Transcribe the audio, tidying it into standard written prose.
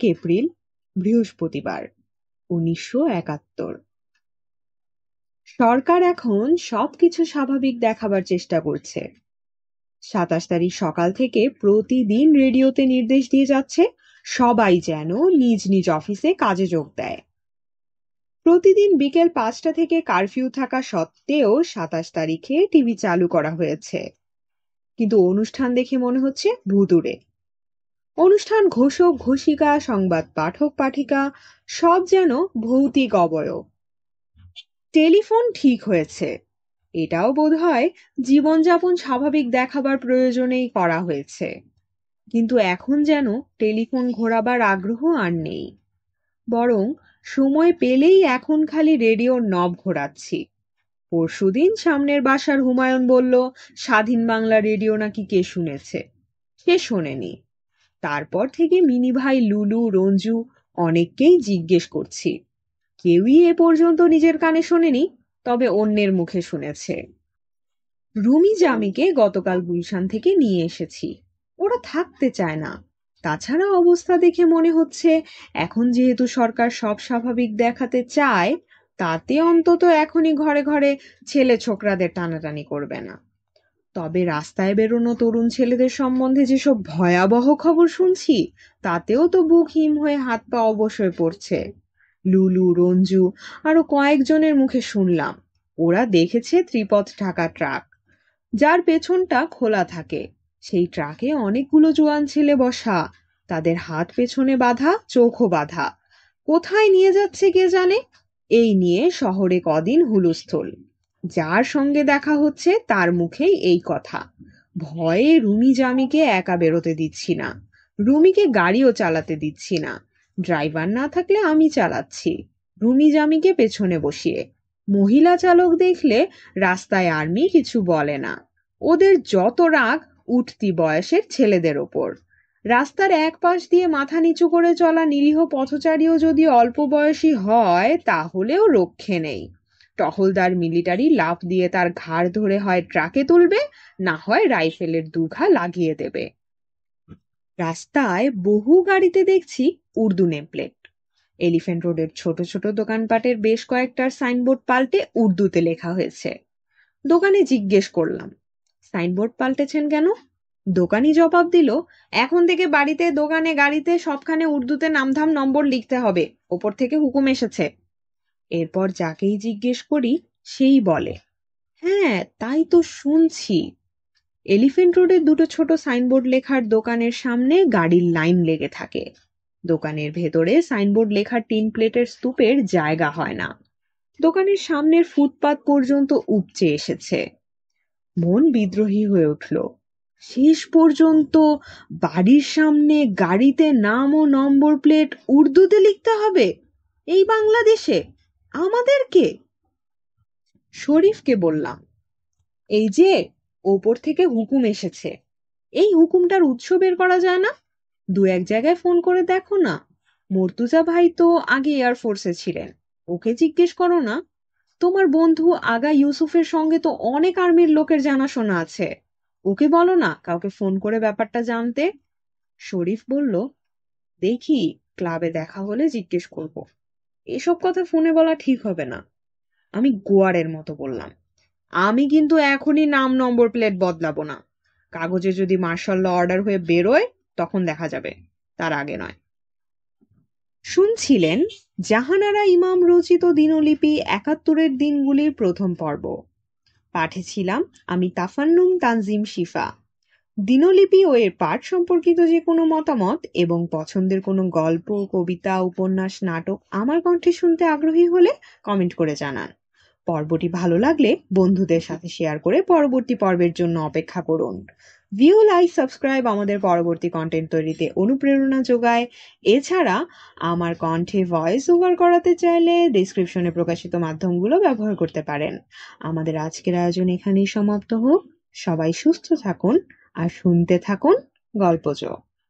April, বৃহস্পতিবার, 1971। সরকার এখন সবকিছু স্বাভাবিক দেখাবার চেষ্টা করছে। 27 তারিখ সকাল থেকে প্রতিদিন রেডিওতে নির্দেশ দিয়ে যাচ্ছে সবাই যেন নিজ নিজ অফিসে কাজে যোগ দেয়। প্রতিদিন বিকেল 5টা থেকে কারফিউ থাকা সত্ত্বেও 27 তারিখে টিভি চালু করা হয়েছে, কিন্তু অনুষ্ঠান দেখে মনে হচ্ছে ভুতুড়ে। অনুষ্ঠান ঘোষক ঘোষিকা, সংবাদ পাঠক পাঠিকা সব যেন ভৌতিক অবয়ব। টেলিফোন ঠিক হয়েছে, এটাও বোধহয় জীবনযাপন স্বাভাবিক দেখাবার প্রয়োজনেই করা হয়েছে, কিন্তু এখন যেন টেলিফোন ঘোরাবার আগ্রহ আর নেই। বরং সময় পেলেই এখন খালি রেডিওর নব ঘোরাচ্ছি। পরশুদিন সামনের বাসার হুমায়ুন বলল স্বাধীন বাংলা রেডিও নাকি কে শুনেছে, সে শোনেনি। তারপর থেকে মিনি ভাই, লুলু, রঞ্জু অনেককেই জিজ্ঞেস করছি, কেউই এ পর্যন্ত নিজের কানে শোনেনি, তবে অন্যের মুখে শুনেছে। রুমি জামিকে গতকাল গুলশান থেকে নিয়ে এসেছি, ওরা থাকতে চায় না। তাছাড়া অবস্থা দেখে মনে হচ্ছে এখন যেহেতু সরকার সব স্বাভাবিক দেখাতে চায়, তাতে অন্তত এখনই ঘরে ঘরে ছেলে ছোকরাদের টানাটানি করবে না। তবে রাস্তায় বেরোনো তরুণ ছেলেদের সম্বন্ধে যেসব ভয়াবহ খবর শুনছি, তাতেও তো বুক হিম হয়ে হাত পা অবশ হয়ে পড়ছে। লুলু, রঞ্জু আরো কয়েকজনের মুখে শুনলাম ওরা দেখেছে ত্রিপথ ঢাকা ট্রাক, যার পেছনটা খোলা থাকে। সেই ট্রাকে অনেকগুলো জোয়ান ছেলে বসা, তাদের হাত পেছনে বাঁধা, চোখও বাঁধা। কোথায় নিয়ে যাচ্ছে কে জানে। এই নিয়ে শহরে কদিন হুলস্থুল। যার সঙ্গে দেখা হচ্ছে তার মুখেই এই কথা। ভয়ে রুমি জামিকে একা বেরোতে দিচ্ছি না, রুমিকে গাড়িও চালাতে দিচ্ছি না। ড্রাইভার না থাকলে আমি চালাচ্ছি, রুমি জামিকে পেছনে বসিয়ে। মহিলা চালক দেখলে রাস্তায় আর্মি কিছু বলে না, ওদের যত রাগ উঠতি বয়সের ছেলেদের ওপর। রাস্তার এক পাশ দিয়ে মাথা নিচু করে চলা নিরীহ পথচারীও যদি অল্প বয়সী হয়, তাহলেও রক্ষে নেই। টহলদার মিলিটারি লাফ দিয়ে তার ঘাড় ধরে হয় ট্রাকে তুলবে, না হয় রাইফেলের দুঘা লাগিয়ে দেবে। রাস্তায় বহু গাড়িতে দেখছি উর্দু নেমপ্লেট। এলিফ্যান্ট রোডের ছোট ছোট দোকানপাটের বেশ কয়েকটার সাইনবোর্ড পাল্টে উর্দুতে লেখা হয়েছে। দোকানে জিজ্ঞেস করলাম, সাইনবোর্ড পাল্টেছেন কেন? দোকানি জবাব দিল, এখন থেকে বাড়িতে, দোকানে, গাড়িতে সবখানে উর্দুতে নামধাম নম্বর লিখতে হবে, ওপর থেকে হুকুম এসেছে। এরপর যাকেই জিজ্ঞেস করি সেই বলে, হ্যাঁ তাই তো শুনছি। এলিফ্যান্ট রোডের দুটো ছোট সাইনবোর্ড লেখার দোকানের সামনে গাড়ির লাইন লেগে থাকে। দোকানের ভেতরে সাইনবোর্ড লেখার টিন প্লেটের স্তূপের জায়গা হয় না, দোকানের সামনের ফুটপাত পর্যন্ত উপচে এসেছে। মন বিদ্রোহী হয়ে উঠল। শেষ পর্যন্ত বাড়ির সামনে গাড়িতে নাম ও নম্বর প্লেট উর্দুতে লিখতে হবে এই বাংলাদেশে আমাদেরকে? শরীফকে বললাম, এই যে ওপর থেকে হুকুম এসেছে, এই হুকুমটার উৎস বের করা যায় না? দু এক জায়গায় ফোন করে দেখো না। মর্তুজা ভাই তো আগে এয়ারফোর্সে ছিলেন, ওকে জিজ্ঞেস করো না। তোমার বন্ধু আগা ইউসুফের সঙ্গে তো অনেক আর্মির লোকের জানাশোনা আছে, ওকে বলো না কাউকে ফোন করে ব্যাপারটা জানতে। শরীফ বলল, দেখি ক্লাবে দেখা হলে জিজ্ঞেস করব, এসব কথা ফোনে বলা ঠিক হবে না। আমি গোয়ারের মতো বললাম, আমি কিন্তু এখনই নাম নম্বর প্লেট বদলাবো না। কাগজে যদি মার্শাল ল অর্ডার হয়ে বেরোয় তখন দেখা যাবে, তার আগে নয়। শুনছিলেন জাহানারা ইমাম রচিত দিনলিপি ৭১-এর দিনগুলির প্রথম পর্ব। পাঠে ছিলাম আমি তাফান্নুম তানজিম শিফা। দিনলিপি ও এর পাঠ সম্পর্কিত যে কোনো মতামত এবং পছন্দের কোনো গল্প, কবিতা, উপন্যাস, নাটক আমার কণ্ঠে শুনতে আগ্রহী হলে কমেন্ট করে জানান। পর্বটি ভালো লাগলে বন্ধুদের সাথে শেয়ার করে পরবর্তী পর্বের জন্য অপেক্ষা করুন। ভিউ, লাইক, সাবস্ক্রাইব আমাদের পরবর্তী কন্টেন্ট তৈরিতে অনুপ্রেরণা যোগায়। এছাড়া আমার কণ্ঠে ভয়েস ওভার করাতে চাইলে ডেসক্রিপশনে প্রকাশিত মাধ্যমগুলো ব্যবহার করতে পারেন। আমাদের আজকের আয়োজন এখানেই সমাপ্ত হোক। সবাই সুস্থ থাকুন আর শুনতে থাকুন গল্পজ।